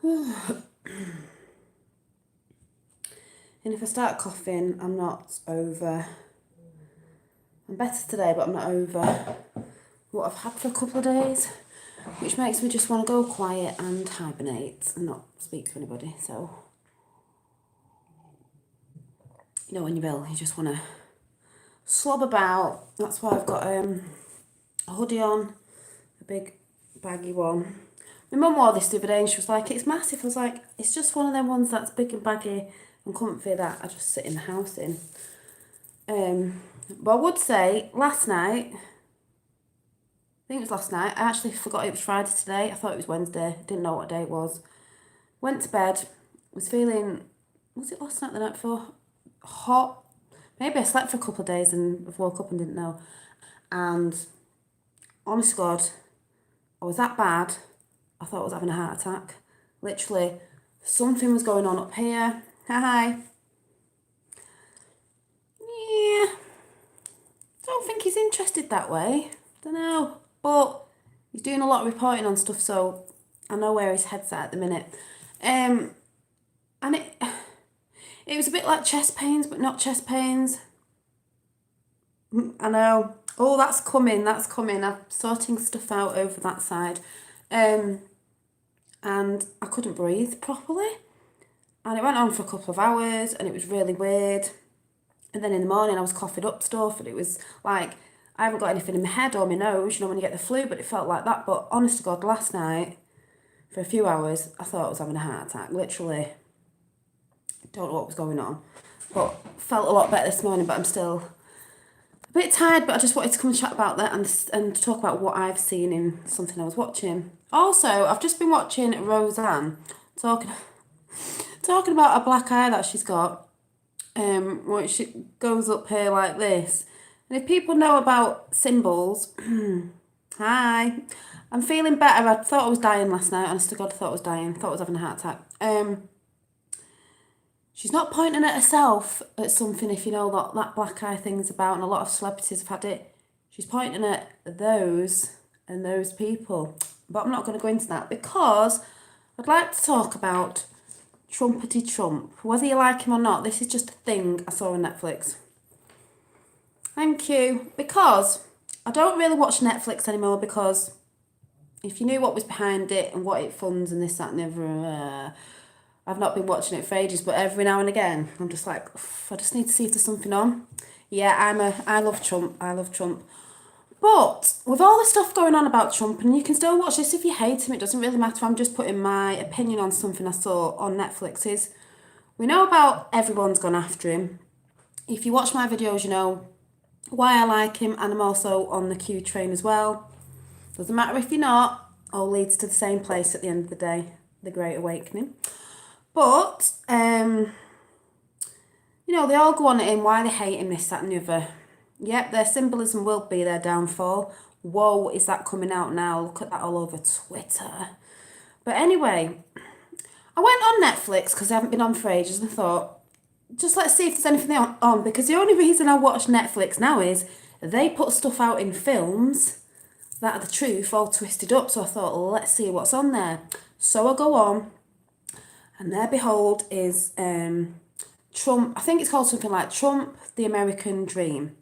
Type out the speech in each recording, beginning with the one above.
And if I start coughing, I'm not over. I'm better today, but I'm not over what I've had for a couple of days, which makes me just want to go quiet and hibernate and not speak to anybody. So, you know, when you're ill, you just want to slob about. That's why I've got a hoodie on, a big baggy one. My mum wore this the other day and she was like, it's massive. I was like, it's just one of them ones that's big and baggy and comfy that I just sit in the house in. But I would say last night, I think it was last night, I actually forgot it was Friday today. I thought it was Wednesday, didn't know what day it was. Went to bed, was feeling, was it last night, the night before? Hot. Maybe I slept for a couple of days and I've woke up and didn't know. And honest to God, I was that bad, I thought I was having a heart attack. Literally, something was going on up here. Hi. Yeah. Don't think he's interested that way. Don't know. But he's doing a lot of reporting on stuff, so I know where his head's at the minute. And it was a bit like chest pains, but not chest pains. I know. Oh, that's coming. I'm sorting stuff out over that side. And I couldn't breathe properly. And it went on for a couple of hours and it was really weird. And then in the morning I was coughing up stuff and it was like, I haven't got anything in my head or my nose, you know, when you get the flu, but it felt like that. But honest to God, last night, for a few hours, I thought I was having a heart attack. Literally, don't know what was going on. But felt a lot better this morning, but I'm still a bit tired, but I just wanted to come and chat about that and talk about what I've seen in something I was watching. Also, I've just been watching Roseanne talking about a black eye that she's got, which goes up here like this. And if people know about symbols, hi, I'm feeling better. I thought I was dying last night. Honest to God, I thought I was dying. Thought I was having a heart attack. She's not pointing at herself at something, if you know that black eye thing's about, and a lot of celebrities have had it. She's pointing at those and those people. But I'm not going to go into that because I'd like to talk about Trumpety Trump. Whether you like him or not, this is just a thing I saw on Netflix. Thank you. Because I don't really watch Netflix anymore because if you knew what was behind it and what it funds and this, that and the other, I've not been watching it for ages, but every now and again, I'm just like, I just need to see if there's something on. Yeah, I love Trump. I love Trump. But with all the stuff going on about Trump, and you can still watch this if you hate him, it doesn't really matter. I'm just putting my opinion on something I saw on Netflix. Is we know about everyone's gone after him. If you watch my videos, you know why I like him, and I'm also on the Q train as well. Doesn't matter if you're not, all leads to the same place at the end of the day, the Great Awakening. But, you know, they all go on at him, why they hate him, this, that and the other. Yep, their symbolism will be their downfall. Whoa, is that coming out now? Look at that all over Twitter. But anyway, I went on Netflix because I haven't been on for ages and I thought, just let's see if there's anything on. Because the only reason I watch Netflix now is they put stuff out in films that are the truth, all twisted up. So I thought, let's see what's on there. So I go on. And there, behold, is Trump. I think it's called something like Trump, the American Dream.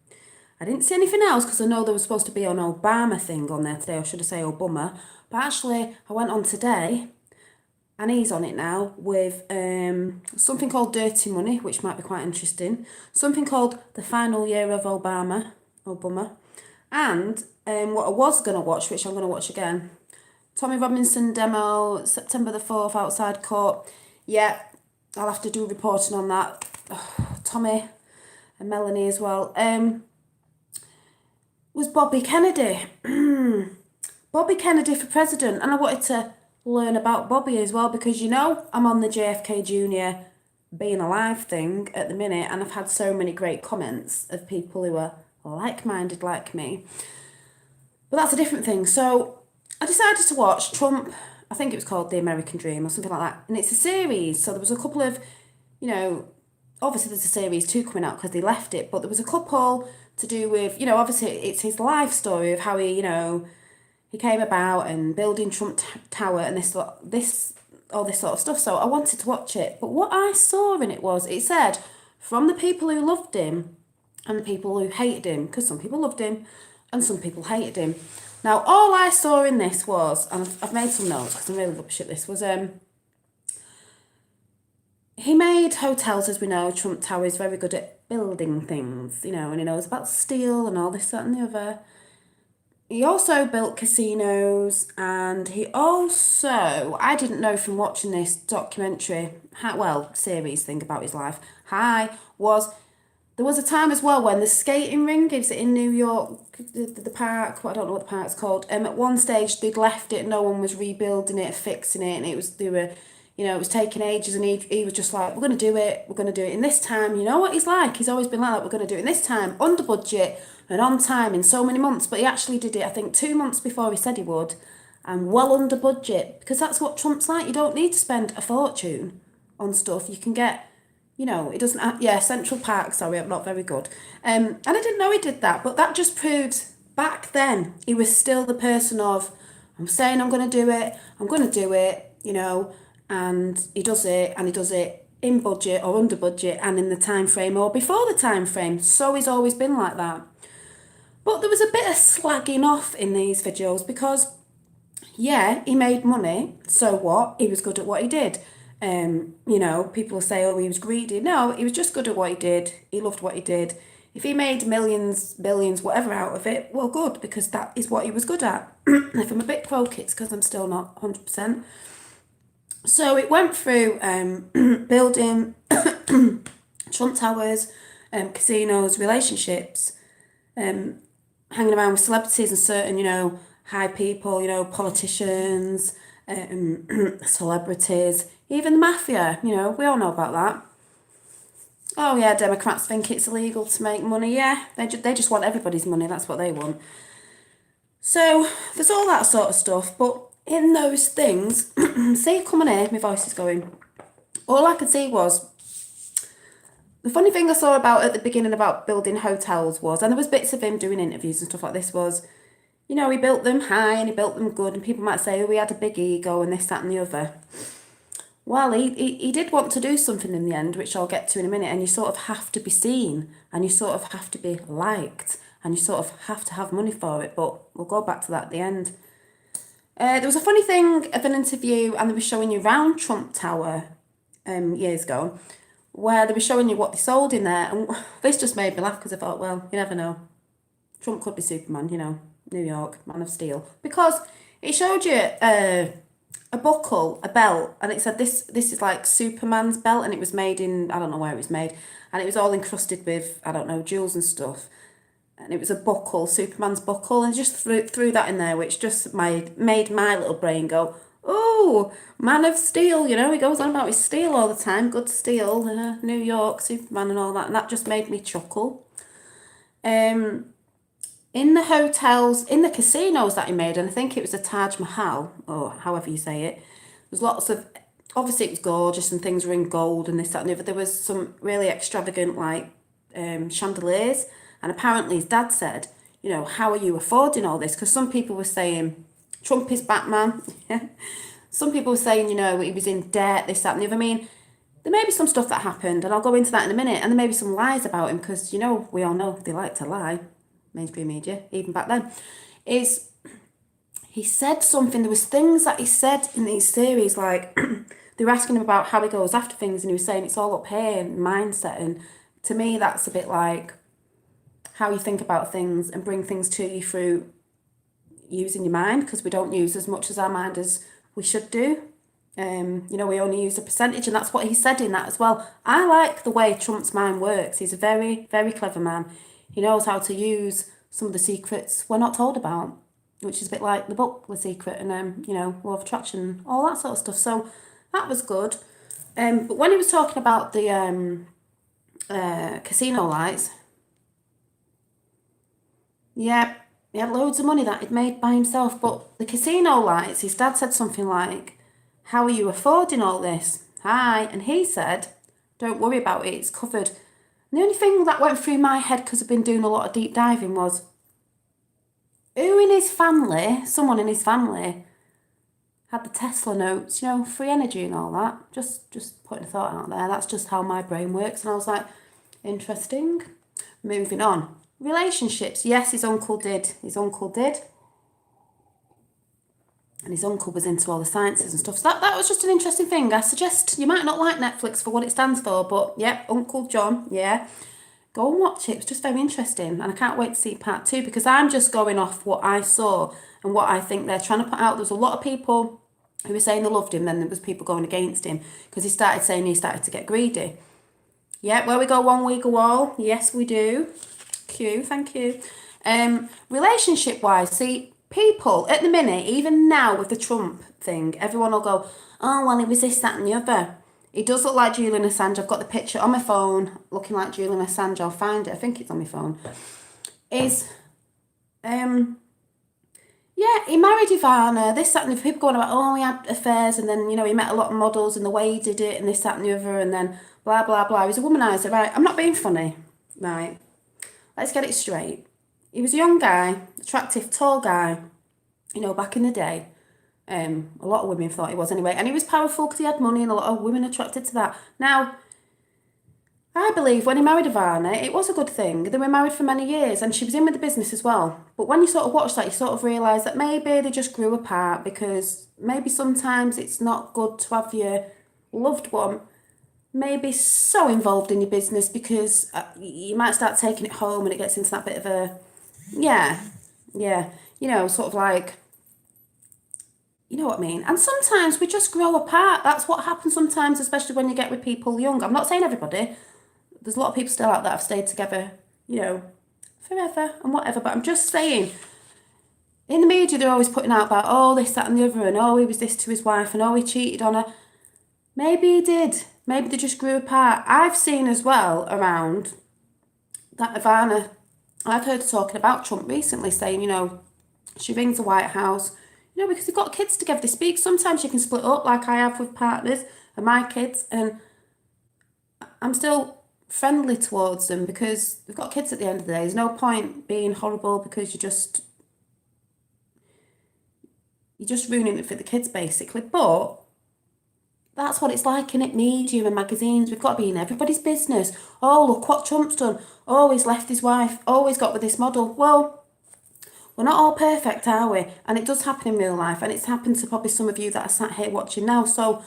I didn't see anything else because I know there was supposed to be an Obama thing on there today, or should I say Obama. But actually, I went on today, and he's on it now, with something called Dirty Money, which might be quite interesting. Something called The Final Year of Obama. And what I was going to watch, which I'm going to watch again, Tommy Robinson demo, September the 4th, outside court. Yeah, I'll have to do reporting on that. Tommy and Melanie as well. Was Bobby Kennedy. Bobby Kennedy for president. And I wanted to learn about Bobby as well because, you know, I'm on the JFK Jr. being alive thing at the minute and I've had so many great comments of people who are like-minded like me. But that's a different thing. So I decided to watch Trump, I think it was called The American Dream or something like that. And it's a series. So there was a couple of, you know, obviously there's a series 2 coming out because they left it. But there was a couple to do with, you know, obviously it's his life story of how he, you know, he came about and building Trump Tower and this all this sort of stuff. So I wanted to watch it. But what I saw in it was, it said, from the people who loved him and the people who hated him, because some people loved him and some people hated him. Now, all I saw in this was, and I've made some notes because I'm really rubbish at this, was he made hotels, as we know. Trump Tower is very good at building things, you know, and he knows about steel and all this, that and the other. He also built casinos, and he also, I didn't know from watching this documentary, series thing about his life, there was a time as well when the skating rink, is it in New York, the park, I don't know what the park's called, at one stage they'd left it, no one was rebuilding it, fixing it, and it was taking ages, and he was just like, we're going to do it in this time. You know what he's like, he's always been like that, we're going to do it in this time, under budget and on time in so many months. But he actually did it, I think, 2 months before he said he would, and well under budget, because that's what Trump's like. You don't need to spend a fortune on stuff. You can get, it doesn't have, Central Park, sorry, I'm not very good. And I didn't know he did that, but that just proves back then he was still the person of, I'm saying I'm going to do it, and he does it, and he does it in budget or under budget and in the time frame or before the time frame. So he's always been like that. But there was a bit of slagging off in these videos because, yeah, he made money. So what? He was good at what he did. People say, oh, he was greedy. No, he was just good at what he did. He loved what he did. If he made millions, billions, whatever out of it, well, good, because that is what he was good at. If I'm a bit croaky, it's because I'm still not 100%. So it went through building Trump Towers, casinos, relationships, hanging around with celebrities and certain, high people, politicians, celebrities, even the mafia, we all know about that. Oh yeah, Democrats think it's illegal to make money. Yeah, they just want everybody's money. That's what they want. So there's all that sort of stuff. But in those things, see, come on here, my voice is going. All I could see was, the funny thing I saw about at the beginning about building hotels was, and there was bits of him doing interviews and stuff like this, was, he built them high and he built them good, and people might say, oh, he had a big ego and this, that and the other. Well, he did want to do something in the end, which I'll get to in a minute, and you sort of have to be seen, and you sort of have to be liked, and you sort of have to have money for it, but we'll go back to that at the end. There was a funny thing of an interview, and they were showing you around Trump Tower years ago, where they were showing you what they sold in there, and this just made me laugh because I thought, well, you never know. Trump could be Superman, New York, Man of Steel, because it showed you a buckle, a belt, and it said this is like Superman's belt, and it was made in, I don't know where it was made, and it was all encrusted with, I don't know, jewels and stuff. And it was a buckle, Superman's buckle, and just threw that in there, which just made my little brain go, oh, Man of Steel, he goes on about his steel all the time, good steel, New York, Superman and all that, and that just made me chuckle. In the hotels, in the casinos that he made, and I think it was a Taj Mahal, or however you say it, there's lots of, obviously it was gorgeous and things were in gold and this, that and the other. There was some really extravagant chandeliers, and apparently his dad said, how are you affording all this? Because some people were saying, Trump is Batman. Some people were saying, he was in debt, this, that and the other. I mean, there may be some stuff that happened, and I'll go into that in a minute, and there may be some lies about him, because, we all know they like to lie. Mainstream media, even back then, he said something, there was things that he said in these series, like, they were asking him about how he goes after things, and he was saying it's all up here, mindset, and to me that's a bit like how you think about things and bring things to you through using your mind, because we don't use as much as our mind as we should do. We only use a percentage, and that's what he said in that as well. I like the way Trump's mind works. He's a very, very clever man. He knows how to use some of the secrets we're not told about, which is a bit like the book, The Secret, and, Law of Attraction, all that sort of stuff. So that was good. But when he was talking about the casino lights, yeah, he had loads of money that he'd made by himself. But the casino lights, his dad said something like, how are you affording all this? Hi. And he said, don't worry about it, it's covered. And the only thing that went through my head, because I've been doing a lot of deep diving, was who in his family, someone in his family, had the Tesla notes, free energy and all that. Just putting a thought out there. That's just how my brain works. And I was like, interesting. Moving on. Relationships. Yes, his uncle did. And his uncle was into all the sciences and stuff. So that was just an interesting thing. I suggest you might not like Netflix for what it stands for, but yeah, Uncle John, yeah. Go and watch it. It's just very interesting. And I can't wait to see part 2 because I'm just going off what I saw and what I think they're trying to put out. There's a lot of people who were saying they loved him, then there was people going against him because he started saying he started to get greedy. Yeah, where we go one, we go all. Yes, we do. Thank you. Relationship-wise, see, people at the minute, even now with the Trump thing, everyone will go, oh, well, it was this, that and the other. He does look like Julian Assange. I've got the picture on my phone looking like Julian Assange. I'll find it. I think it's on my phone. Yeah, he married Ivana, this, that and the other. People going about, oh, he had affairs and then, he met a lot of models and the way he did it and this, that and the other and then blah, blah, blah. He was a womanizer, right? I'm not being funny, right? Let's get it straight. He was a young guy, attractive, tall guy, back in the day. A lot of women thought he was anyway. And he was powerful because he had money and a lot of women attracted to that. Now, I believe when he married Ivana, it was a good thing. They were married for many years and she was in with the business as well. But when you sort of watch that, you sort of realise that maybe they just grew apart because maybe sometimes it's not good to have your loved one maybe so involved in your business because you might start taking it home and it gets into that bit of a, sort of like, you know what I mean? And sometimes we just grow apart. That's what happens sometimes, especially when you get with people young. I'm not saying everybody. There's a lot of people still out there that have stayed together, forever and whatever. But I'm just saying, in the media, they're always putting out about, oh, this, that and the other, and oh, he was this to his wife, and oh, he cheated on her. Maybe he did. Maybe they just grew apart. I've seen as well around that Ivana, I've heard her talking about Trump recently, saying, she rings the White House, because they've got kids together, they speak. Sometimes you can split up like I have with partners and my kids, and I'm still friendly towards them because they've got kids at the end of the day. There's no point being horrible because you're just ruining it for the kids basically. But that's what it's like in it, media and magazines. We've got to be in everybody's business. Oh, look what Trump's done. Oh, he's left his wife. Oh, he's got with this model. Well, we're not all perfect, are we? And it does happen in real life. And it's happened to probably some of you that are sat here watching now. So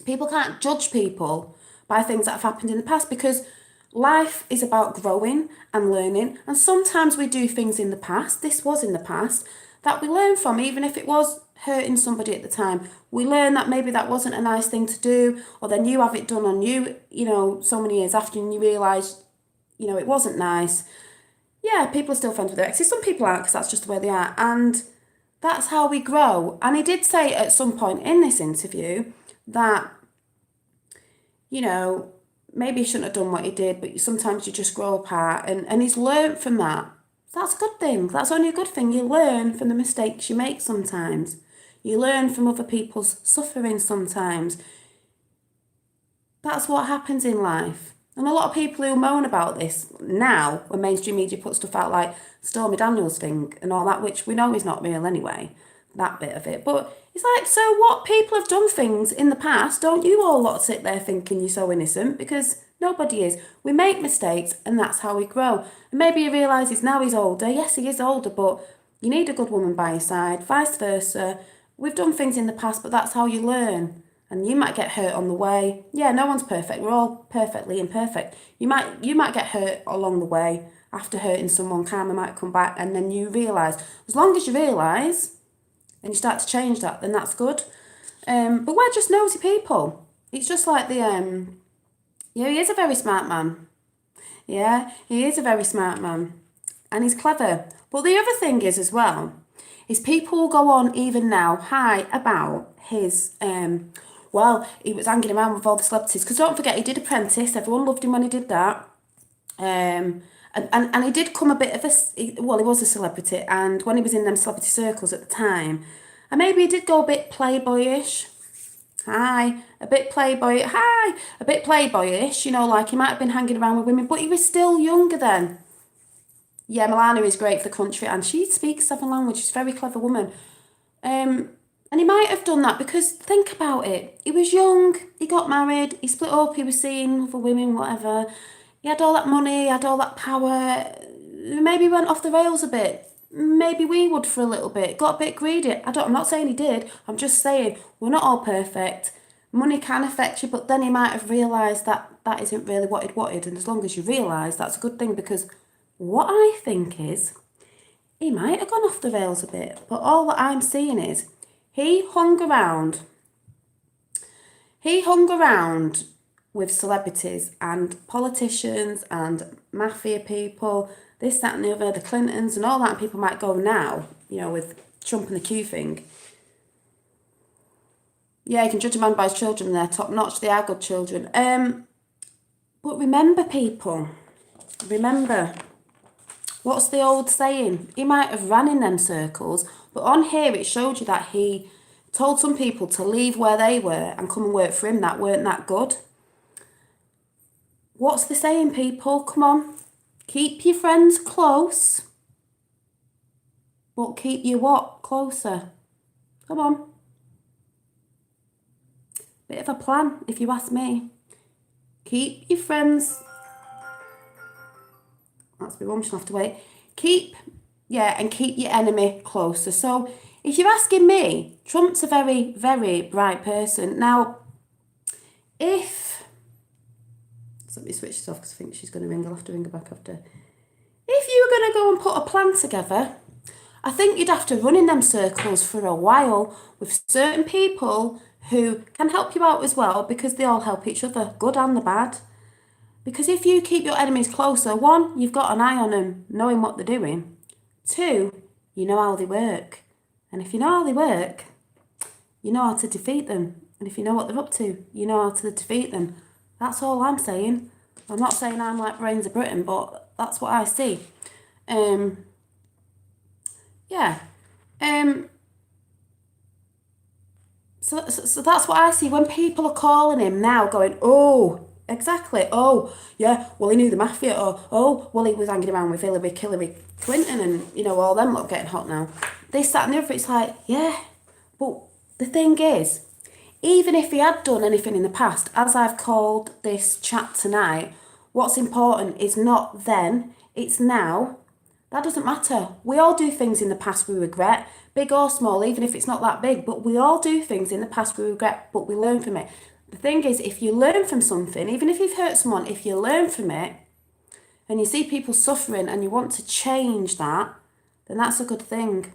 people can't judge people by things that have happened in the past because life is about growing and learning. And sometimes we do things in the past, this was in the past, that we learn from, even if it was hurting somebody at the time. We learn that maybe that wasn't a nice thing to do, or then you have it done on you, so many years after and you realise, it wasn't nice. Yeah, people are still friends with their exes. Some people aren't because that's just the way they are. And that's how we grow. And he did say at some point in this interview that, maybe he shouldn't have done what he did, but sometimes you just grow apart. And he's learned from that. That's a good thing. That's only a good thing. You learn from the mistakes you make sometimes. You learn from other people's suffering sometimes. That's what happens in life. And a lot of people who moan about this now, when mainstream media put stuff out like Stormy Daniels thing and all that, which we know is not real anyway, that bit of it. But it's like, so what? People have done things in the past. Don't you all lot sit there thinking you're so innocent? Because nobody is. We make mistakes and that's how we grow. And maybe he realises now he's older. Yes, he is older, but you need a good woman by your side, vice versa. We've done things in the past, but that's how you learn. And you might get hurt on the way. Yeah, no one's perfect. We're all perfectly imperfect. You might get hurt along the way. After hurting someone, karma might come back, and then you realise. As long as you realise and you start to change that, then that's good. But we're just nosy people. It's just like he is a very smart man. Yeah, he is a very smart man. And he's clever. But the other thing is as well, is people will go on even now high about his, he was hanging around with all the celebrities. Because don't forget, he did Apprentice. Everyone loved him when he did that. And he did come a bit of he was a celebrity. And when he was in them celebrity circles at the time, and maybe he did go a bit playboyish. A bit playboyish, like he might have been hanging around with women, but he was still younger then. Yeah, Melania is great for the country and she speaks 7 languages, she's a very clever woman. And he might have done that because think about it. He was young, he got married, he split up, he was seeing other women, whatever. He had all that money, he had all that power. Maybe he went off the rails a bit. Maybe we would for a little bit. Got a bit greedy. I'm not saying he did. I'm just saying we're not all perfect. Money can affect you, but then he might have realised that that isn't really what he'd wanted. And as long as you realise, that's a good thing, because what I think is he might have gone off the rails a bit. But all that I'm seeing is he hung around with celebrities and politicians and mafia people, this, that and the other, the Clintons and all that. People might go now, with Trump and the Q thing. Yeah, you can judge a man by his children. They're top notch. They are good children. But remember, people, what's the old saying? He might have ran in them circles, but on here it showed you that he told some people to leave where they were and come and work for him that weren't that good. What's the saying, people? Come on. Keep your friends close, but keep your what? Closer. Come on. Bit of a plan, if you ask me. Keep your friends... That's my mum, she'll have to wait. Keep your enemy closer. So, if you're asking me, Trump's a very, very bright person. Now, let me switch this off because I think she's going to ring. I'll have to ring her back after. If you were going to go and put a plan together, I think you'd have to run in them circles for a while with certain people who can help you out as well, because they all help each other, good and the bad. Because if you keep your enemies closer, one, you've got an eye on them, knowing what they're doing. Two, you know how they work. And if you know how they work, you know how to defeat them. And if you know what they're up to, you know how to defeat them. That's all I'm saying. I'm not saying I'm like Brains of Britain, but that's what I see. So that's what I see when people are calling him now, going, oh, exactly, oh, yeah, well, he knew the mafia, or, oh, well, he was hanging around with Hillary Clinton, and, all them lot getting hot now. This, that, and the other, it's like, yeah, but the thing is, even if he had done anything in the past, as I've called this chat tonight, what's important is not then, it's now. That doesn't matter. We all do things in the past we regret, big or small, even if it's not that big, but we all do things in the past we regret, but we learn from it. The thing is, if you learn from something, even if you've hurt someone, if you learn from it, and you see people suffering and you want to change that, then that's a good thing.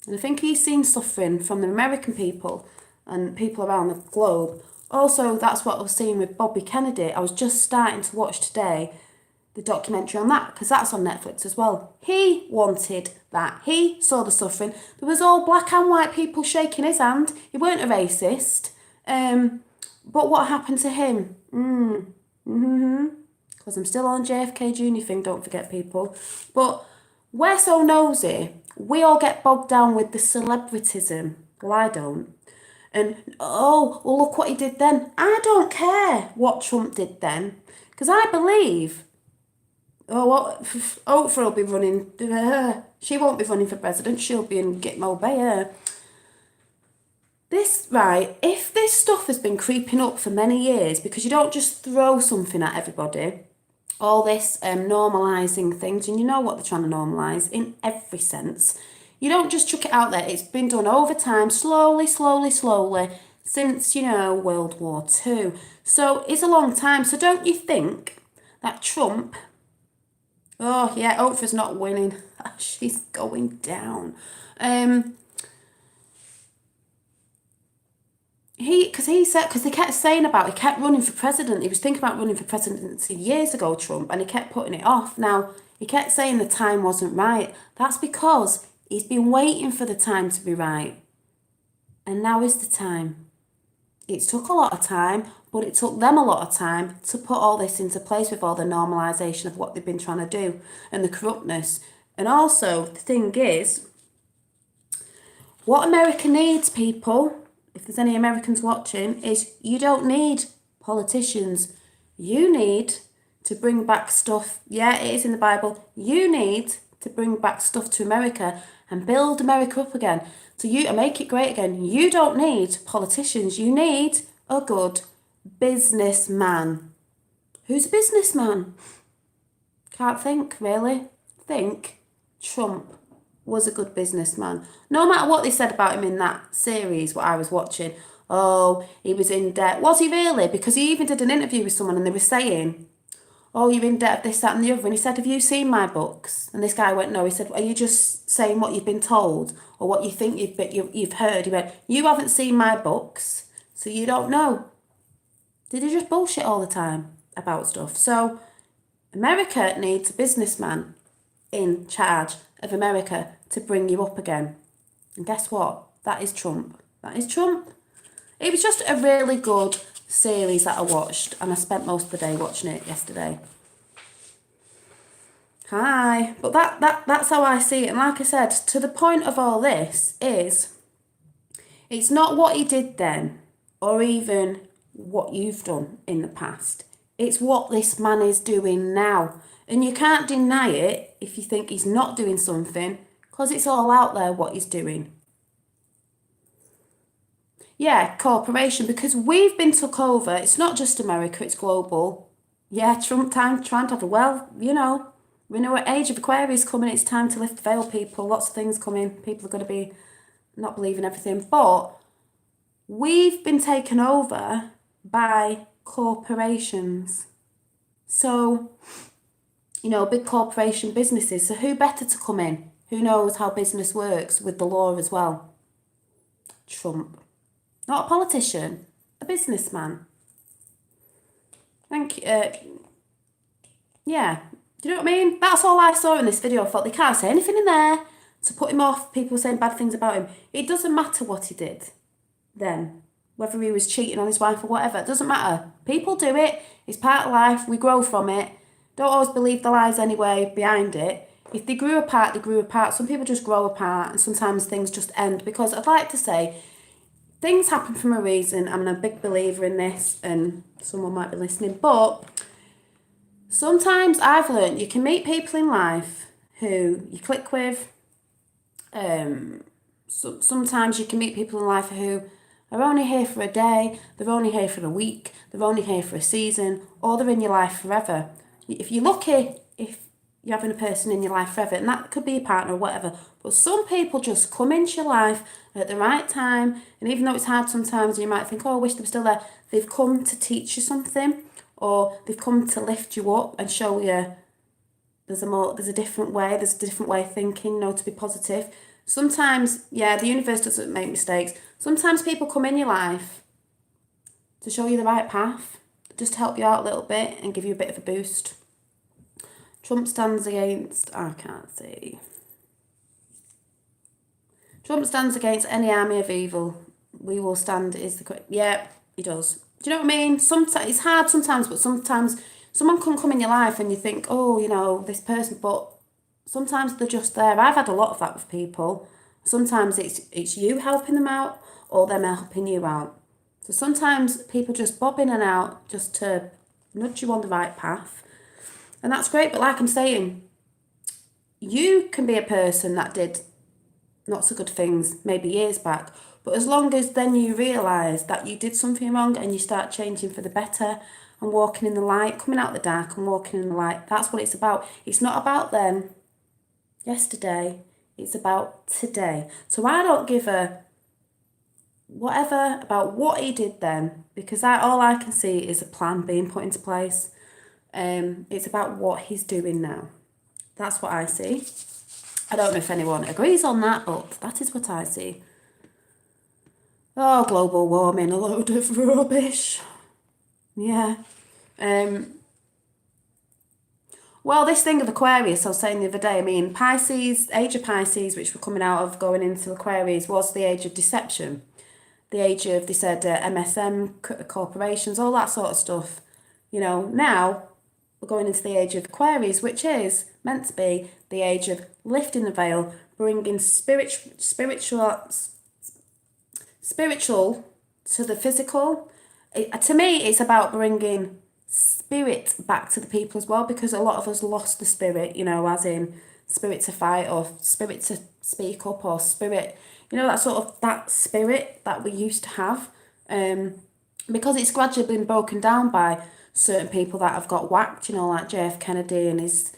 And I think he's seen suffering from the American people and people around the globe. Also, that's what I was seeing with Bobby Kennedy. I was just starting to watch today the documentary on that, because that's on Netflix as well. He wanted that. He saw the suffering. There was all black and white people shaking his hand. He weren't a racist. But what happened to him? Because I'm still on JFK Jr. thing, don't forget, people. But we're so nosy. We all get bogged down with the celebritism. Well, I don't. And, oh, well, look what he did then. I don't care what Trump did then. Because I believe, Oprah will be running, she won't be running for president, she'll be in Gitmo Bay. If this stuff has been creeping up for many years, because you don't just throw something at everybody, all this normalising things, and you know what they're trying to normalise in every sense. You don't just chuck it out there. It's been done over time, slowly, since, World War II. So it's a long time. So don't you think that Trump... Oh, yeah, Oprah's not winning. She's going down. Because they kept saying he kept running for president. He was thinking about running for presidency years ago, Trump, and he kept putting it off. Now, he kept saying the time wasn't right. That's because he's been waiting for the time to be right. And now is the time. It took a lot of time, but it took them a lot of time to put all this into place with all the normalisation of what they've been trying to do and the corruptness. And also, the thing is, what America needs, people, if there's any Americans watching, is you don't need politicians. You need to bring back stuff. Yeah, it is in the Bible. You need to to bring back stuff to America and build America up again. And make it great again. You don't need politicians. You need a good businessman. Who's a businessman? Can't think, really. Think Trump was a good businessman. No matter what they said about him in that series, what I was watching. Oh, he was in debt. Was he really? Because he even did an interview with someone and they were saying, oh, you're in debt of this, that and the other. And he said, have you seen my books? And this guy went, no. He said, are you just saying what you've been told or what you think you've heard? He went, you haven't seen my books, so you don't know. Did he just bullshit all the time about stuff? So America needs a businessman in charge of America to bring you up again. And guess what? That is Trump. That is Trump. It was just a really good series that I watched, and I spent most of the day watching it yesterday. Hi. But that's how I see it. And like I said, to the point of all this is, it's not what he did then, or even what you've done in the past. It's what this man is doing now. And you can't deny it if you think he's not doing something, because it's all out there what he's doing. Yeah, cooperation, because we've been took over. It's not just America, it's global. Yeah, Trump trying to have we know what age of Aquarius coming. It's time to lift the veil, people. Lots of things coming. People are going to be not believing everything. But we've been taken over by corporations. So, big corporation businesses. So who better to come in? Who knows how business works with the law as well? Trump. Not a politician, a businessman. Thank you. Yeah, do you know what I mean? That's all I saw in this video. I thought they can't say anything in there to put him off. People were saying bad things about him. It doesn't matter what he did then. Whether he was cheating on his wife or whatever. It doesn't matter. People do it. It's part of life. We grow from it. Don't always believe the lies anyway behind it. If they grew apart, they grew apart. Some people just grow apart and sometimes things just end. Because I'd like to say, things happen for a reason. I'm a big believer in this, and someone might be listening. But sometimes I've learned you can meet people in life who you click with. Sometimes you can meet people in life who are only here for a day, they're only here for a week, they're only here for a season, or they're in your life forever. If you're lucky, if you're having a person in your life forever, and that could be a partner or whatever. But some people just come into your life at the right time, and even though it's hard sometimes, you might think, oh, I wish they were still there. They've come to teach you something, or they've come to lift you up and show you there's a different way of thinking, to be positive. Sometimes, the universe doesn't make mistakes. Sometimes people come in your life to show you the right path, just to help you out a little bit and give you a bit of a boost. Trump stands against, I can't see. Trump stands against any army of evil. We will stand yeah, he does. Do you know what I mean? Sometimes it's hard sometimes, but sometimes someone can come in your life and you think, oh, this person, but sometimes they're just there. I've had a lot of that with people. Sometimes it's you helping them out or them helping you out. So sometimes people just bob in and out just to nudge you on the right path. And that's great, but like I'm saying, you can be a person that did not so good things maybe years back, but as long as then you realise that you did something wrong and you start changing for the better and walking in the light, coming out the dark and walking in the light, that's what it's about. It's not about then, yesterday, it's about today. So I don't give a whatever about what he did then, because all I can see is a plan being put into place. It's about what he's doing now. That's what I see. I don't know if anyone agrees on that, but that is what I see. Oh, global warming, a load of rubbish. Yeah. Well, this thing of Aquarius, I was saying the other day, Pisces, age of Pisces, which we're coming out of going into Aquarius, was the age of deception. The age of, they said, MSM, corporations, all that sort of stuff. Now we're going into the age of Aquarius, which is meant to be the age of lifting the veil, bringing spiritual to the physical. To me, it's about bringing spirit back to the people as well, because a lot of us lost the spirit, as in spirit to fight or spirit to speak up or spirit, that sort of, that spirit that we used to have. Because it's gradually been broken down by certain people that have got whacked, like JF Kennedy and his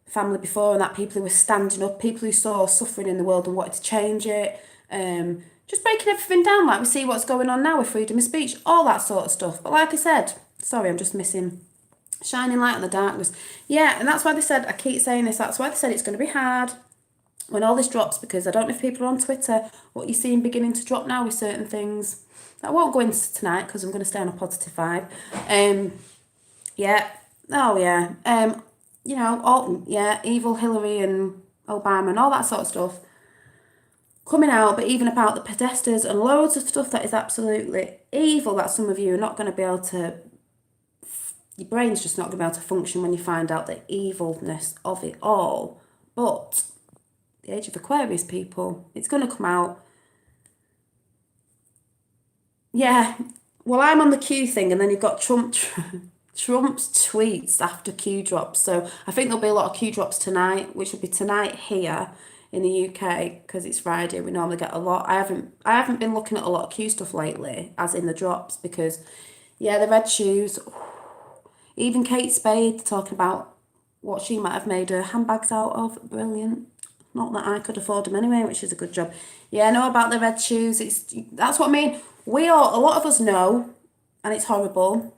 family before, and that people who were standing up, people who saw suffering in the world and wanted to change it. Just breaking everything down, like we see what's going on now with freedom of speech, all that sort of stuff. But like I said, sorry, I'm just missing shining light on the darkness. Yeah, and that's why they said, I keep saying this, that's why they said it's going to be hard when all this drops, because I don't know if people are on Twitter, what you're seeing beginning to drop now with certain things. I won't go into tonight because I'm going to stay on a positive vibe. Yeah, oh yeah, evil Hillary and Obama and all that sort of stuff coming out, but even about the protesters and loads of stuff that is absolutely evil that some of you are not going to be able to, your brain's just not going to be able to function when you find out the evilness of it all. But the age of Aquarius, people, it's going to come out. Yeah, well, I'm on the Q thing, and then you've got Trump's tweets after Q drops. So I think there'll be a lot of Q drops tonight, which will be tonight here in the UK because it's Friday. We normally get a lot. I haven't been looking at a lot of Q stuff lately, as in the drops, because yeah, the red shoes. Even Kate Spade talking about what she might have made her handbags out of. Brilliant. Not that I could afford them anyway, which is a good job. Yeah, I know about the red shoes. That's what I mean. A lot of us know, and it's horrible,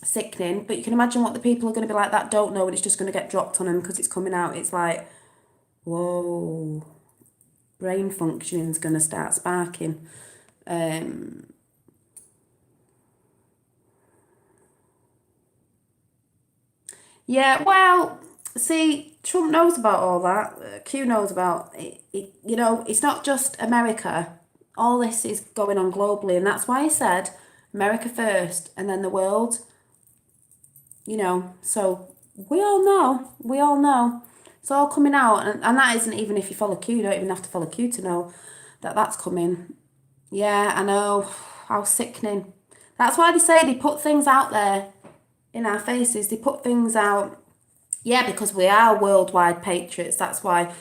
sickening, but you can imagine what the people are going to be like that don't know, and it's just going to get dropped on them because it's coming out. It's like, whoa, brain functioning is going to start sparking. Yeah, well, see, Trump knows about all that. Q knows about it. It's not just America. All this is going on globally, and that's why I said America first and then the world. So we all know. We all know. It's all coming out, and that isn't even if you follow Q. You don't even have to follow Q to know that that's coming. Yeah, I know. How sickening. That's why they say they put things out there in our faces. They put things out. Yeah, because we are worldwide patriots. That's why,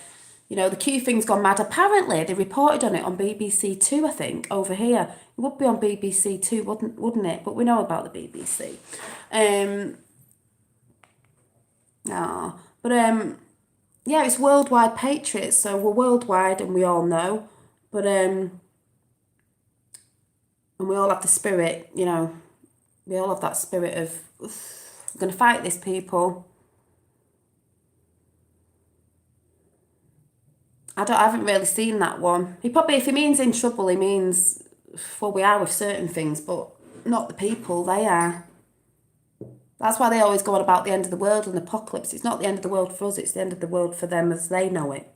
the Q thing's gone mad. Apparently, they reported on it on BBC Two, I think, over here. It would be on BBC Two, wouldn't it? But we know about the BBC. Yeah, it's worldwide patriots, so we're worldwide and we all know. But and we all have the spirit, we all have that spirit of, we're going to fight this, people. I haven't really seen that one. If he means in trouble, he means, well, we are with certain things, but not the people, they are. That's why they always go on about the end of the world and the apocalypse. It's not the end of the world for us, it's the end of the world for them as they know it.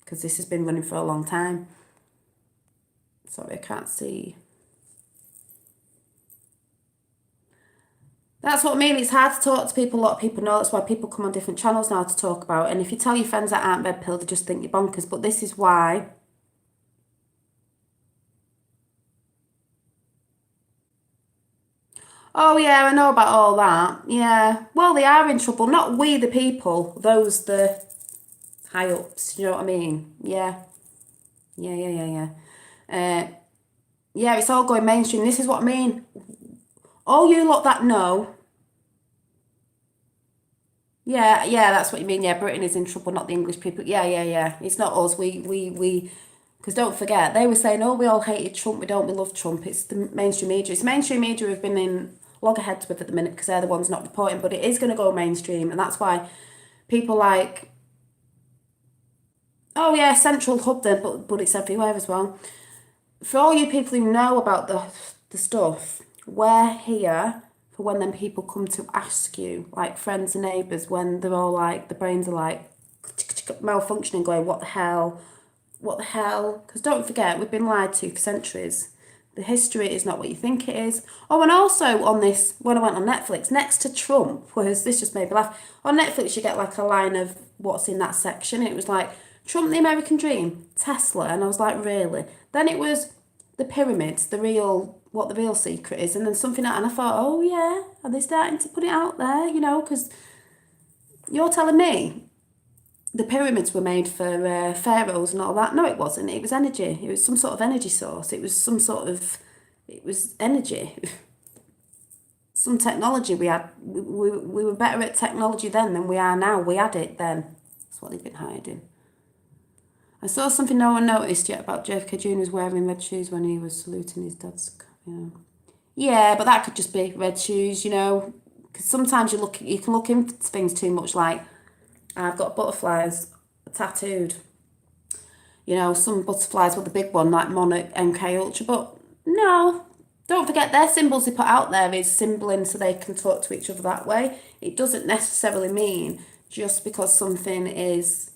Because this has been running for a long time. Sorry, I can't see. That's what I mean. It's hard to talk to people. A lot of people know. That's why people come on different channels now to talk about it. And if you tell your friends that aren't red pill, they just think you're bonkers. But this is why. Oh, yeah, I know about all that. Yeah. Well, they are in trouble. Not we, the people. Those, the high-ups. You know what I mean? Yeah. Yeah. Yeah, it's all going mainstream. This is what I mean. All you lot that know. Yeah, that's what you mean. Yeah, Britain is in trouble, not the English people. Yeah. It's not us. Because don't forget, they were saying, oh, we all hated Trump. We love Trump. It's the mainstream media. It's the mainstream media who've been in loggerheads with at the minute because they're the ones not reporting. But it is going to go mainstream. And that's why people like, oh, yeah, central hub then, but it's everywhere as well. For all you people who know about the stuff, we're here for when then people come to ask you, like friends and neighbours, when they're all like, the brains are like malfunctioning, going, what the hell? Because don't forget, we've been lied to for centuries. The history is not what you think it is. Oh, and also on this, when I went on Netflix, next to Trump, this just made me laugh. On Netflix, you get like a line of what's in that section. It was like, Trump, the American dream, Tesla. And I was like, really? Then it was the pyramids, what the real secret is. And then something else. And I thought, oh yeah, are they starting to put it out there? Because you're telling me the pyramids were made for pharaohs and all that. No, it wasn't. It was energy. It was some sort of energy source. It was some sort of, it was energy. Some technology we had. We were better at technology then than we are now. We had it then. That's what they've been hiding. I saw something no one noticed yet about JFK Jr. wearing red shoes when he was saluting his dad's. Yeah, but that could just be red shoes, because sometimes you can look into things too much. Like, I've got butterflies tattooed. Some butterflies with the big one, like Monarch, MK Ultra, but no. Don't forget, their symbols they put out there is symboling so they can talk to each other that way. It doesn't necessarily mean just because something is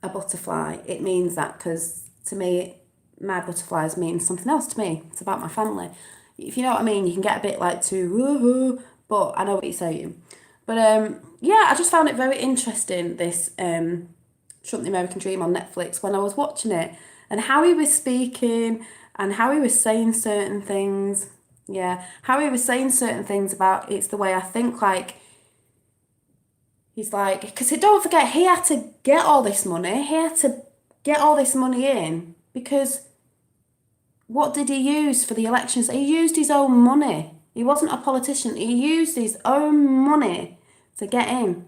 a butterfly, it means that, because to me, my butterflies mean something else to me. It's about my family. If you know what I mean, you can get a bit like too woohoo, but I know what you're saying. But yeah, I just found it very interesting, this Trump the American Dream on Netflix, when I was watching it, and how he was speaking and how he was saying certain things. Yeah, how he was saying certain things about it's the way I think, like, he's like, because don't forget, he had to get all this money. He had to get all this money in because what did he use for the elections? He used his own money. He wasn't a politician. He used his own money to get in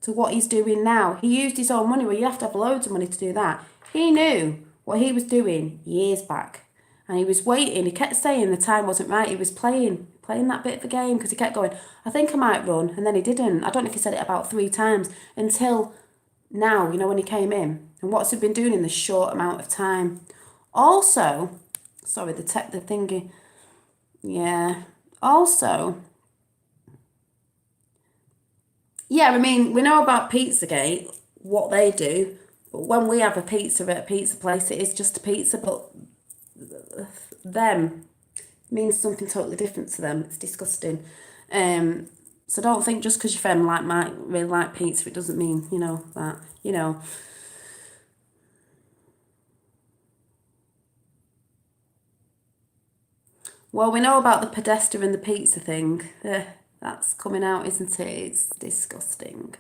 to what he's doing now. He used his own money, where you have to have loads of money to do that. He knew what he was doing years back. And he was waiting. He kept saying the time wasn't right. He was playing that bit of the game, because he kept going, I think I might run. And then he didn't. I don't know if he said it about 3 times until now, when he came in. And what's he been doing in this short amount of time? Also, sorry, the thingy. Yeah. Also, yeah, I mean, we know about Pizzagate, what they do. But when we have a pizza at a pizza place, it is just a pizza, but them means something totally different to them. It's disgusting. So don't think just because your friend might really like pizza, it doesn't mean, that, Well, we know about the pedestrian and the pizza thing. That's coming out, isn't it? It's disgusting.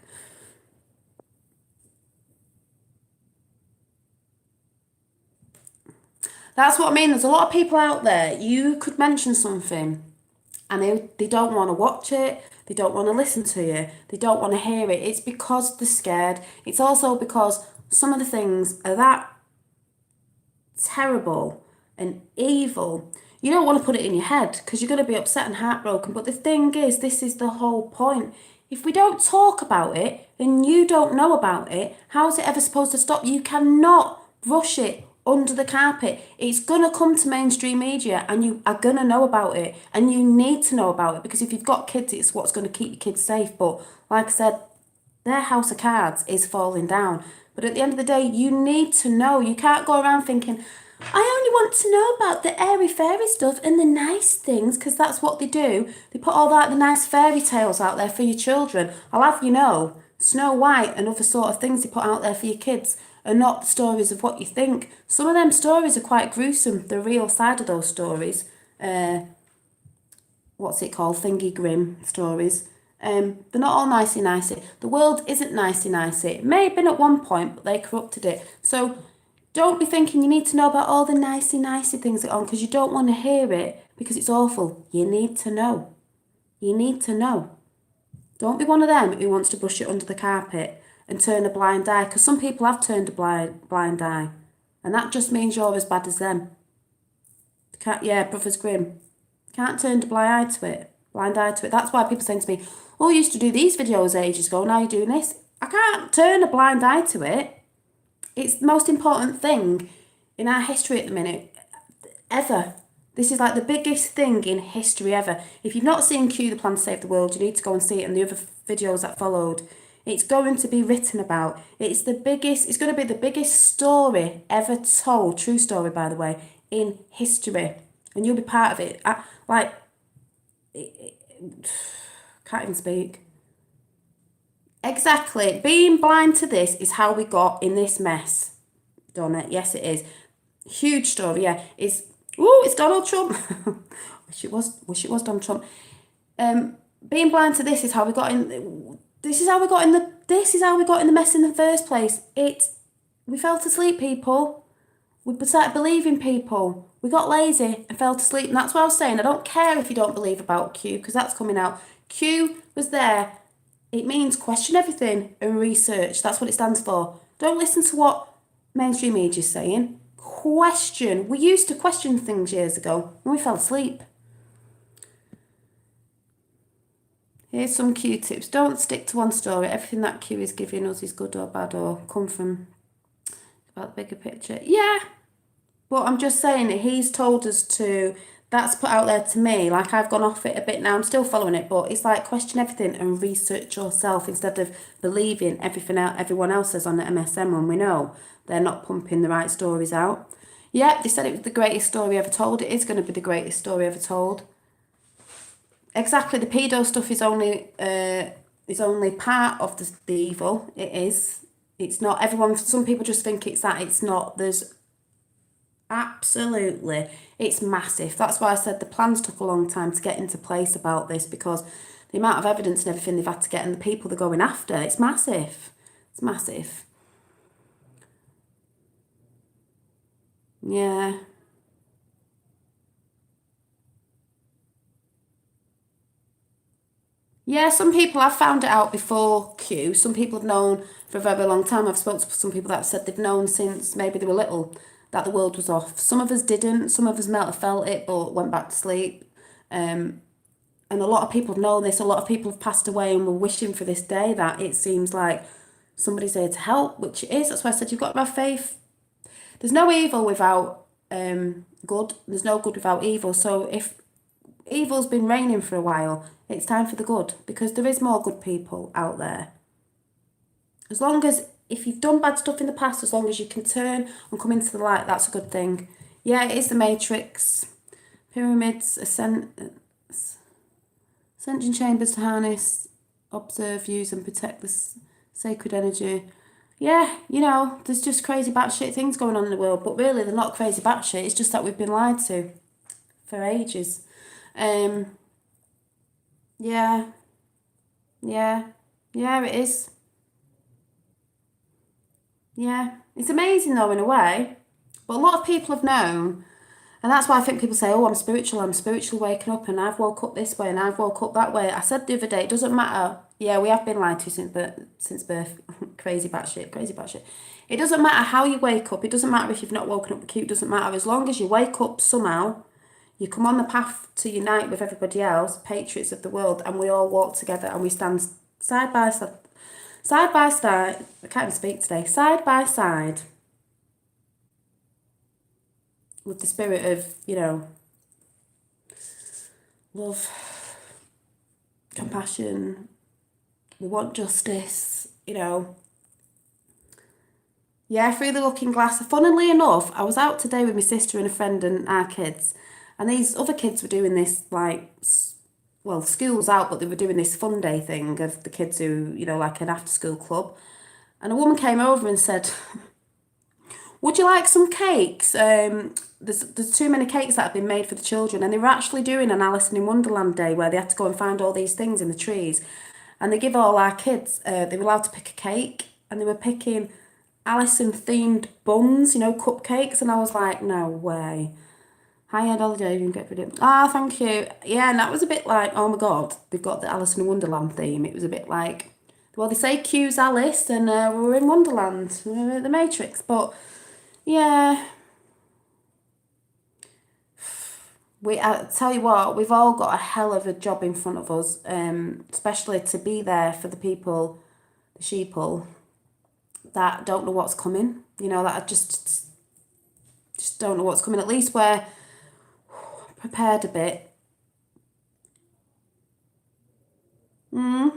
That's what I mean. There's a lot of people out there. You could mention something and they don't want to watch it. They don't want to listen to you. They don't want to hear it. It's because they're scared. It's also because some of the things are that terrible and evil. You don't want to put it in your head because you're going to be upset and heartbroken. But the thing is, this is the whole point. If we don't talk about it and you don't know about it, how's it ever supposed to stop? You cannot brush it under the carpet. It's going to come to mainstream media and you are going to know about it, and you need to know about it, because if you've got kids, it's what's going to keep your kids safe. But like I said, their house of cards is falling down. But at the end of the day, you need to know. You can't go around thinking, I only want to know about the airy fairy stuff and the nice things, because that's what they do. They put all the nice fairy tales out there for your children. I'll have you know, Snow White and other sort of things they put out there for your kids are not the stories of what you think. Some of them stories are quite gruesome, the real side of those stories. What's it called? Thingy Grim stories. They're not all nicey-nicey. The world isn't nicey-nicey. It may have been at one point, but they corrupted it. So don't be thinking you need to know about all the nicey-nicey things that are on, because you don't want to hear it, because it's awful. You need to know. You need to know. Don't be one of them who wants to brush it under the carpet and turn a blind eye, because some people have turned a blind eye, and that just means you're as bad as them. Yeah, Brothers Grimm. Can't turn a blind eye to it. That's why people saying to me, oh, you used to do these videos ages ago, now you're doing this. I can't turn a blind eye to it. It's the most important thing in our history at the minute, ever. This is like the biggest thing in history ever. If you've not seen Q, the Plan to Save the World, you need to go and see it, and the other videos that followed. It's going to be written about. It's going to be the biggest story ever told, true story by the way, in history. And you'll be part of it. Can't even speak. Exactly. Being blind to this is how we got in this mess. Donna, yes it is. Huge story, yeah. It's Donald Trump. Wish it was Donald Trump. Being blind to this is how we got in. This is how we got in This is how we got in the mess in the first place. We fell asleep, people. We started believing people. We got lazy and fell asleep. And that's what I was saying. I don't care if you don't believe about Q, because that's coming out. Q was there. It means question everything and research. That's what it stands for. Don't listen to what mainstream media is saying. Question. We used to question things years ago when we fell asleep. Here's some Q tips. Don't stick to one story. Everything that Q is giving us is good or bad or come from about the bigger picture. Yeah, but I'm just saying that he's told us to. That's put out there to me. Like, I've gone off it a bit now. I'm still following it, but it's like question everything and research yourself instead of believing everything everyone else says on the MSN when we know they're not pumping the right stories out. Yeah, they said it was the greatest story ever told. It is going to be the greatest story ever told. Exactly, the pedo stuff is only part of the evil. It is. It's not everyone. Some people just think it's that. It's not. There's absolutely. It's massive. That's why I said the plans took a long time to get into place about this, because the amount of evidence and everything they've had to get and the people they're going after, it's massive. It's massive. Yeah. Yeah, some people have found it out before Q. Some people have known for a very long time. I've spoken to some people that have said they've known since maybe they were little that the world was off. Some of us didn't. Some of us might have felt it but went back to sleep. And a lot of people have known this. A lot of people have passed away and were wishing for this day that it seems like somebody's there to help, which it is. That's why I said you've got to have faith. There's no evil without good. There's no good without evil. So if evil's been reigning for a while, it's time for the good, because there is more good people out there. As long as, if you've done bad stuff in the past, as long as you can turn and come into the light, that's a good thing. Yeah, it is the Matrix. Pyramids, ascension chambers to harness, observe, use and protect this sacred energy. Yeah, there's just crazy batshit things going on in the world, but really they're not crazy batshit. It's just that we've been lied to for ages. Yeah, yeah, yeah, it is. Yeah, it's amazing though in a way, but a lot of people have known, and that's why I think people say, "Oh, I'm spiritually waking up, and I've woke up this way, and I've woke up that way." I said the other day, it doesn't matter. Yeah, we have been lied to since birth. Crazy batshit, crazy batshit. It doesn't matter how you wake up. It doesn't matter if you've not woken up cute. It doesn't matter, as long as you wake up somehow. You come on the path to unite with everybody else, patriots of the world, and we all walk together and we stand side by side. Side by side, I can't even speak today. Side by side with the spirit of, love, compassion. We want justice, Yeah, through the looking glass. Funnily enough, I was out today with my sister and a friend and our kids, and these other kids were doing this, like, well, school's out, but they were doing this fun day thing of the kids who, like an after school club. And a woman came over and said, "Would you like some cakes? There's too many cakes that have been made for the children." And they were actually doing an Alice in Wonderland day where they had to go and find all these things in the trees. And they give all our kids, they were allowed to pick a cake, and they were picking Alison themed buns, cupcakes. And I was like, no way. Hi-end holiday, you can get rid of it. Ah, thank you. Yeah, and that was a bit like, oh my God, they've got the Alice in Wonderland theme. It was a bit like, well, they say Q's Alice and we're in Wonderland, we're at the Matrix. But yeah, I tell you what, we've all got a hell of a job in front of us, especially to be there for the people, the sheeple, that don't know what's coming, that just don't know what's coming. At least we're prepared a bit. And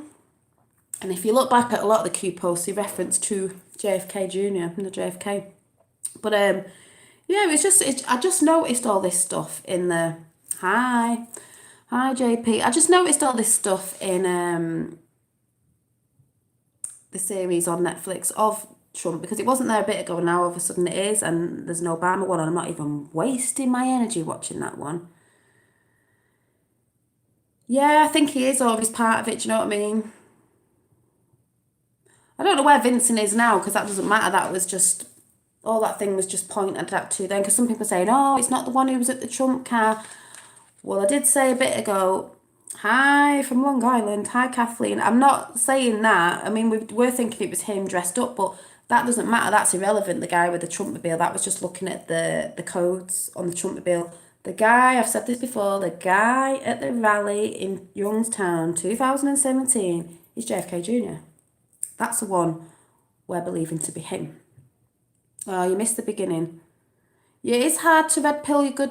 if you look back at a lot of the Q posts, they reference to JFK Jr. and the JFK. But yeah, I just noticed all this stuff in the hi JP. I just noticed all this stuff in the series on Netflix of Trump, because it wasn't there a bit ago and now all of a sudden it is, and there's an Obama one and I'm not even wasting my energy watching that one. Yeah, I think he is always part of it, do you know what I mean? I don't know where Vincent is now, because that doesn't matter. That was just, all that thing was just pointed at to then, because some people are saying, oh, it's not the one who was at the Trump car. Well, I did say a bit ago, hi from Long Island, hi Kathleen. I'm not saying that. I mean, we were thinking it was him dressed up, but that doesn't matter. That's irrelevant, the guy with the Trumpmobile. That was just looking at the codes on the Trumpmobile. The guy, I've said this before, the guy at the rally in Youngstown 2017 is JFK Jr. That's the one we're believing to be him. Oh, you missed the beginning. Yeah, it's hard to red pill your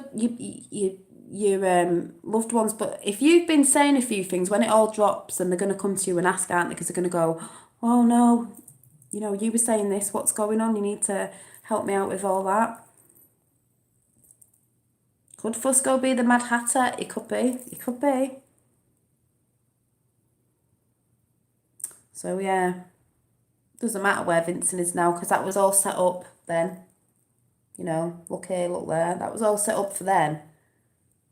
loved ones, but if you've been saying a few things, when it all drops, and they're going to come to you and ask, aren't they? Because they're going to go, oh no, you know, you were saying this, what's going on? You need to help me out with all that. Could Fusco be the Mad Hatter? It could be. It could be. So yeah, doesn't matter where Vincent is now, because that was all set up then. You know, look here, look there. That was all set up for then.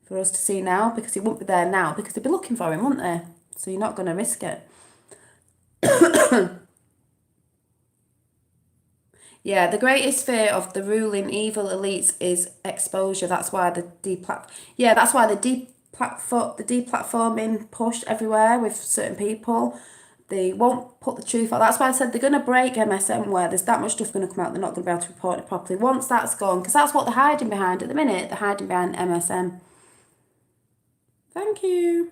For us to see now, because he wouldn't be there now, because they'd be looking for him, wouldn't they? So you're not going to risk it. Yeah, the greatest fear of the ruling evil elites is exposure. That's why the deplatforming push everywhere with certain people. They won't put the truth out. That's why I said they're going to break MSM, where there's that much stuff going to come out. They're not going to be able to report it properly. Once that's gone, because that's what they're hiding behind at the minute. They're hiding behind MSM. Thank you.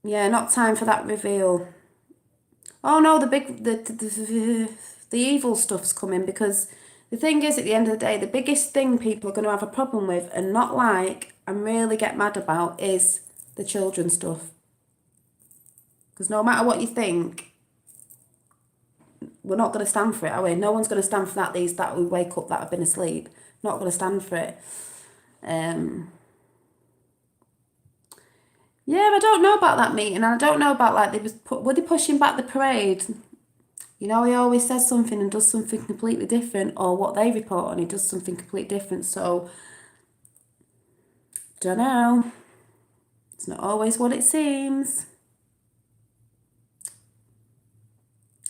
Yeah, not time for that reveal. Oh no, the evil stuff's coming, because the thing is, at the end of the day, the biggest thing people are going to have a problem with and not like and really get mad about is the children stuff. Because no matter what you think, we're not going to stand for it, are we? No one's going to stand for that. These that we wake up that have been asleep, not going to stand for it. Yeah, I don't know about that meeting. I don't know about, like, were they pushing back the parade? You know, he always says something and does something completely different, or what they report on, he does something completely different. So, don't know. It's not always what it seems.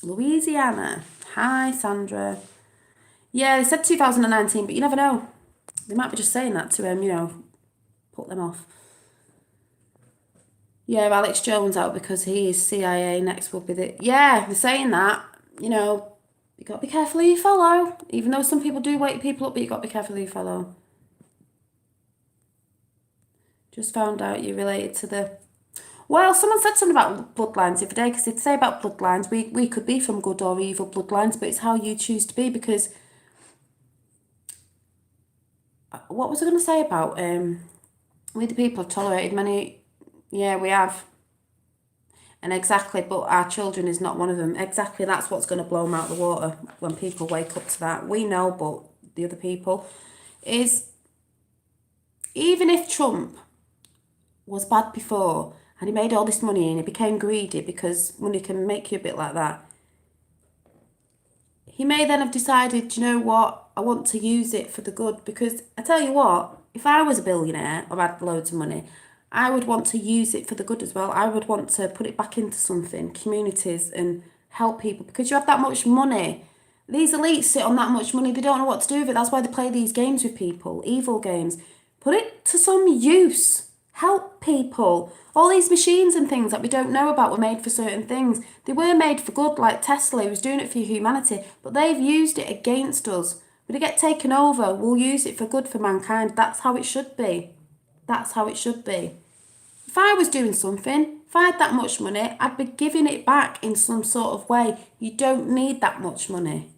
Louisiana. Hi, Sandra. Yeah, they said 2019, but you never know. They might be just saying that to him, you know, put them off. Yeah, Alex Jones out because he is CIA. Next will be the... Yeah, they're saying that. You know, you got to be careful who you follow. Even though some people do wake people up, but you got to be careful who you follow. Just found out you're related to the... Well, someone said something about bloodlines the other day, because they'd say about bloodlines, we could be from good or evil bloodlines, but it's how you choose to be, because... What was I going to say about... we the people have tolerated many... Yeah, we have. And exactly, but our children is not one of them. Exactly, that's what's going to blow them out of the water when people wake up to that. We know, but the other people is... Even if Trump was bad before and he made all this money and he became greedy, because money can make you a bit like that, he may then have decided, you know what, I want to use it for the good. Because I tell you what, if I was a billionaire or had loads of money, I would want to use it for the good as well. I would want to put it back into something, communities, and help people, because you have that much money. These elites sit on that much money, they don't know what to do with it. That's why they play these games with people, evil games. Put it to some use. Help people. All these machines and things that we don't know about were made for certain things. They were made for good, like Tesla, who's doing it for humanity, but they've used it against us. When it get taken over, we'll use it for good for mankind. That's how it should be. That's how it should be. If I was doing something, if I had that much money, I'd be giving it back in some sort of way. You don't need that much money.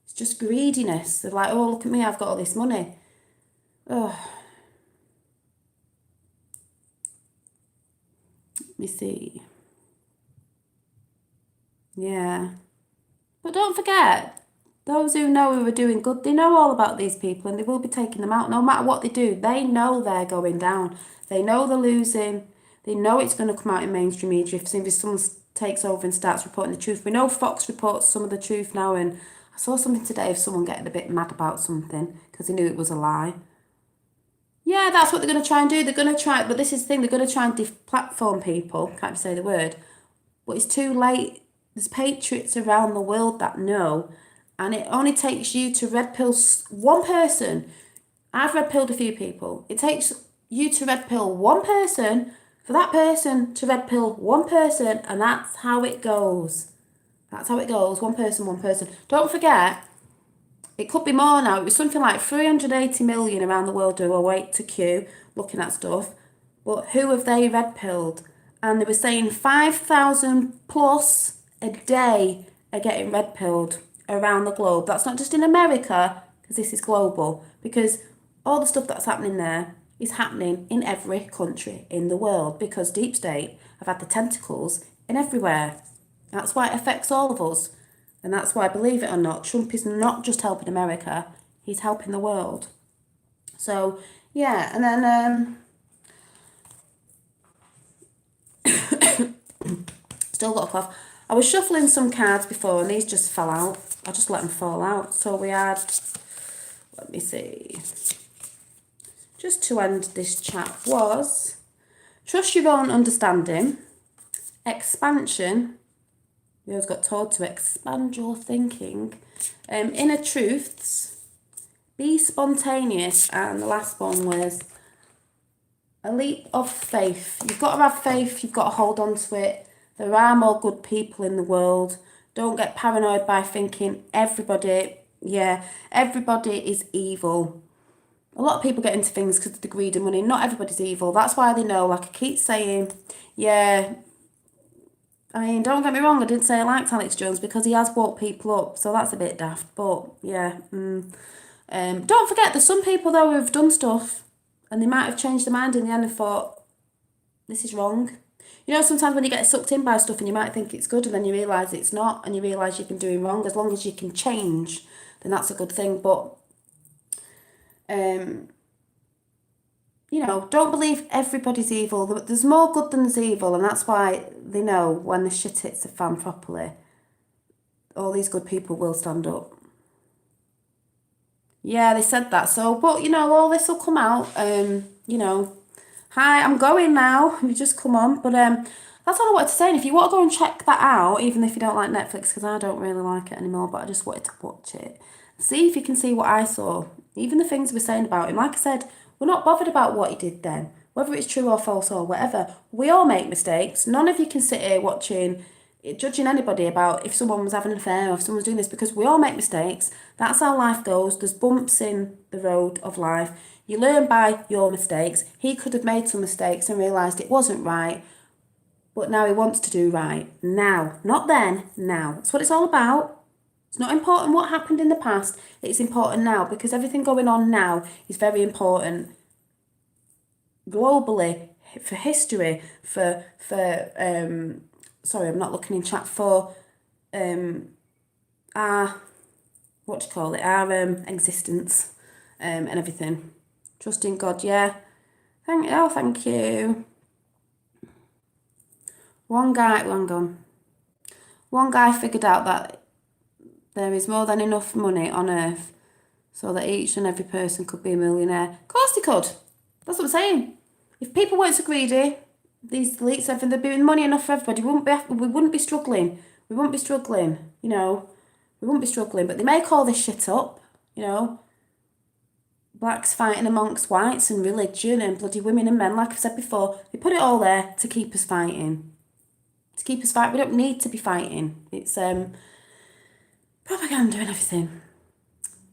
It's just greediness. They're like, oh, look at me, I've got all this money. Oh. Let me see. Yeah. But don't forget, those who know who are doing good, they know all about these people and they will be taking them out. No matter what they do, they know they're going down. They know they're losing. They know it's going to come out in mainstream media if someone takes over and starts reporting the truth. We know Fox reports some of the truth now, and I saw something today of someone getting a bit mad about something because they knew it was a lie. Yeah, that's what they're going to try and do. They're going to try, but this is the thing, they're going to try and deplatform people, can't even say the word, but it's too late. There's patriots around the world that know, and it only takes you to red pill one person. I've red pilled a few people. It takes you to red pill one person, for that person to red pill one person, and that's how it goes. That's how it goes. One person, one person. Don't forget, it could be more now. It was something like 380 million around the world who are wait to queue looking at stuff. But who have they red pilled? And they were saying 5,000 plus a day are getting red pilled around the globe. That's not just in America, because this is global. Because all the stuff that's happening there is happening in every country in the world, because deep state have had the tentacles in everywhere. That's why it affects all of us. And that's why, believe it or not, Trump is not just helping America, he's helping the world. So, yeah, and then still got a cough. I was shuffling some cards before and these just fell out. I just let them fall out. So we had, let me see, just to end this chat was trust your own understanding, expansion. We always got told to expand your thinking, inner truths, be spontaneous, and the last one was a leap of faith. You've got to have faith, you've got to hold on to it. There are more good people in the world. Don't get paranoid by thinking everybody is evil. A lot of people get into things because of the greed and money. Not everybody's evil. That's why they know, like I keep saying, yeah, I mean, don't get me wrong, I didn't say I liked Alex Jones because he has woke people up, so that's a bit daft, but yeah. Don't forget, there's some people though who've done stuff and they might have changed their mind in the end and thought, this is wrong. You know, sometimes when you get sucked in by stuff and you might think it's good and then you realise it's not, and you realise you've been doing wrong. As long as you can change, then that's a good thing. But, you know, don't believe everybody's evil. There's more good than there's evil, and that's why they know when the shit hits the fan properly, all these good people will stand up. Yeah, they said that. So, but, you know, all this will come out. You know, hi, I'm going now. You just come on. But that's all I wanted to say. And if you want to go and check that out, even if you don't like Netflix, because I don't really like it anymore, but I just wanted to watch it. See if you can see what I saw. Even the things we're saying about him. Like I said, we're not bothered about what he did then. Whether it's true or false or whatever. We all make mistakes. None of you can sit here judging anybody about if someone was having an affair or if someone's doing this, because we all make mistakes. That's how life goes. There's bumps in the road of life. You learn by your mistakes. He could have made some mistakes and realised it wasn't right, but now he wants to do right. Now. Not then, now. That's what it's all about. It's not important what happened in the past. It's important now, because everything going on now is very important globally, for history, for sorry, I'm not looking in chat, for our, our existence, and everything. Trust in God, yeah. Thank you. One guy figured out that there is more than enough money on earth so that each and every person could be a millionaire. Of course they could. That's what I'm saying. If people weren't so greedy, these elites, everything, there'd be money enough for everybody. We wouldn't be struggling. We wouldn't be struggling, you know. We wouldn't be struggling. But they make all this shit up, you know. Blacks fighting amongst whites and religion and bloody women and men, like I've said before. They put it all there to keep us fighting. To keep us fighting. We don't need to be fighting. It's propaganda and everything.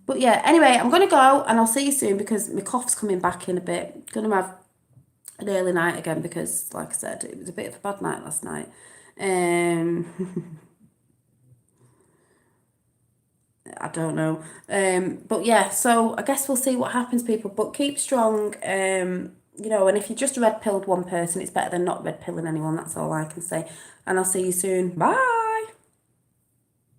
But yeah, anyway, I'm going to go and I'll see you soon because my cough's coming back in a bit. Going to have an early night again because, like I said, it was a bit of a bad night last night. I don't know. But yeah, so I guess we'll see what happens, people. But keep strong. You know, and if you just red pilled one person, it's better than not red pilling anyone. That's all I can say. And I'll see you soon. Bye.